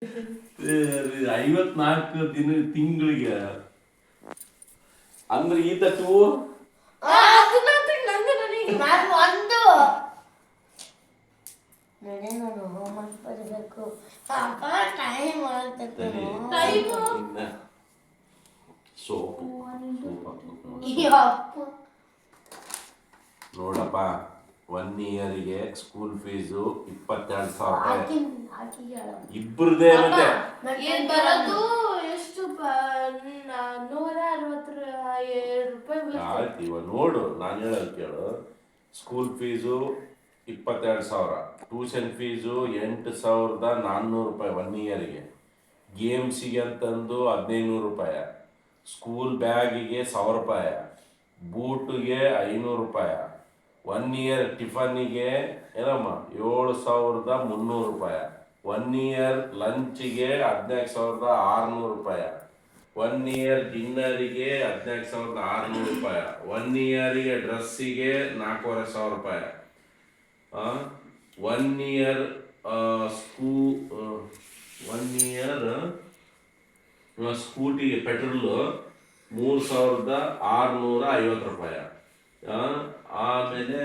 54 ದಿನ ತಿಂಗಳಿಗೆ ಅಂದ್ರೆ ಈ ತಟ್ಟು ಸೋಪು ನೋಡಪ್ಪ 1 ಇಯರ್ಗೆ ಸ್ಕೂಲ್ ಫೀಸು 22,000 ಇಬ್ಬರದೇ ಮತ್ತೆ ಎಷ್ಟು 167 ಆಯ್ತು ಇವಾಗ ನೋಡು ನಾನು ಹೇಳೋದು ಕೇಳು ಸ್ಕೂಲ್ ಫೀಸು 22,000 ಟ್ಯೂಷನ್ ಫೀಸು 8,400 ರೂಪಾಯಿ 1 ಇಯರ್ಗೆ ಗೇಮ್ಸಿಗೆ ಅಂತಂದು 1,500 ರೂಪಾಯಿ ಸ್ಕೂಲ್ ಬ್ಯಾಗಿಗೆ 1,000 ರೂಪಾಯಿ ಬೂಟಿಗೆ 500 ರೂಪಾಯಿ 1 ಇಯರ್ ಟಿಫನಿಗೆ ಏನಮ್ಮ 7,300 ರೂಪಾಯಿ 1 ಇಯರ್ ಲಂಚಿಗೆ 14,600 ರೂಪಾಯಿ 1 ಇಯರ್ ಡಿನ್ನರಿಗೆ 14,600 ರೂಪಾಯಿ 1 ಇಯರಿಗೆ ಡ್ರೆಸ್ಸಿಗೆ 4,500 ರೂಪಾಯಿ 1 ಇಯರ್ 1 ಇಯರ್ ಸ್ಕೂಟಿಗೆ ಪೆಟ್ರೋಲು 3,650 ರೂಪಾಯಿ ಆಮೇಲೆ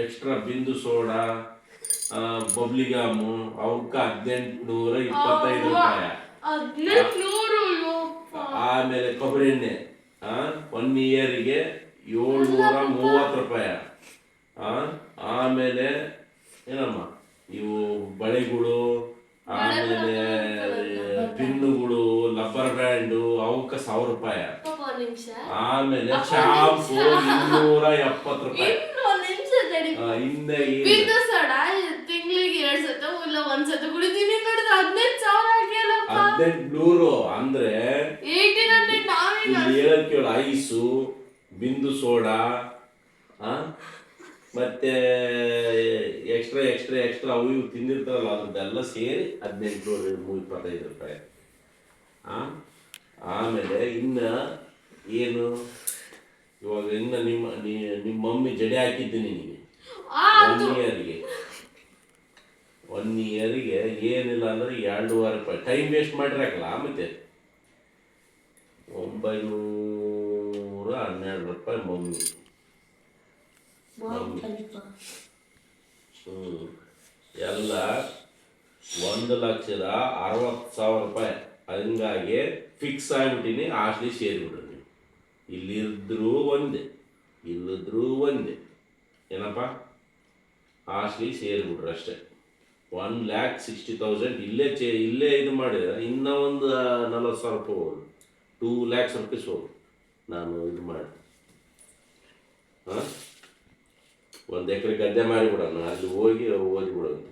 ಎಕ್ಸ್ಟ್ರಾ ಬಿಂದು ಸೋಡಾ ಬಬ್ಲಿಗಾಮು ಅವಕ್ಕೆ 1,825 ರೂಪಾಯಿ ಆಮೇಲೆ ಕೊಬ್ಬರಿ ಎಣ್ಣೆ 1 ಇಯರಿಗೆ 730 ರೂಪಾಯಿ ಆಮೇಲೆ ಏನಮ್ಮ ಇವು ಬಳೆಗಳು ಆಮೇಲೆ ಪಿನ್ನುಗಳು ಲಬ್ಬರ್ ಬ್ಯಾಂಡು ಅವಕ್ಕೆ 1,000 ರೂಪಾಯಿ ಆಮೇಲೆ ಶಾಂಪು 270 ರೂಪಾಯಿ ಹಿಂದೆ ತಿಂಗಳಿಗೆ 2 ಸತ ಇಲ್ಲ 1 ಸತ ಕುಡಿತೀನಿ 1,800 ಅಂದ್ರೆ ಹೇಳಕ್ ಕೇಳು ಐಸು ಬಿಂದು ಸೋಡಾ ಮತ್ತೆ ಎಕ್ಸ್ಟ್ರಾ ಅವು ಇವು ತಿಂದಿರ್ತಾರಲ್ಲ ಅದ್ರದ್ದೆಲ್ಲ ಸೇರಿ 1,825 ರೂಪಾಯಿ ಆಮೇಲೆ ಇನ್ನ ಏನು ಇವಾಗ ಇನ್ನ ನಿಮ್ಮ ಮಮ್ಮಿ ಜಡೆ ಹಾಕಿದ್ದೀನಿ ನಿನಗೆ 1 ಇಯರ್ಗೆ ಏನಿಲ್ಲ ಅಂದ್ರೆ 2,500 ರೂಪಾಯಿ ಟೈಮ್ ವೇಸ್ಟ್ ಮಾಡಿರಾಕಲ್ಲ ಮತ್ತೆ 912 ರೂಪಾಯಿ ಮಮ್ಮಿ ಎಲ್ಲ 1,60,000 ರೂಪಾಯಿ ಹಂಗಾಗಿ ಫಿಕ್ಸ್ ಆಗಿಬಿಟ್ಟಿನಿ ಹಾಸ್ಟ್ಲಿ ಸೇರಿಬಿಡ್ರಿ ನೀವು ಇಲ್ಲಿದ್ರೂ ಒಂದೇ ಇಲ್ಲಿದ್ರೂ ಒಂದೇ ಏನಪ್ಪ ಹಾಸ್ಟ್ಲಿ ಸೇರಿಬಿಡ್ರಿ ಅಷ್ಟೇ 1,60,000 ಇಲ್ಲೇ ಇದು ಮಾಡಿದ್ರೆ ಇನ್ನೂ ಒಂದು 40,000 ರೂಪಾಯಿ ಹೋಗೋದು 2 lakhs rupees ಹೋಗು ನಾನು ಇದು ಮಾಡಿ 1 ಎಕರೆ ಗದ್ದೆ ಮಾಡಿಬಿಡೋಣ ಅಲ್ಲಿ ಹೋಗಿ ಓದಿಬಿಡೋದು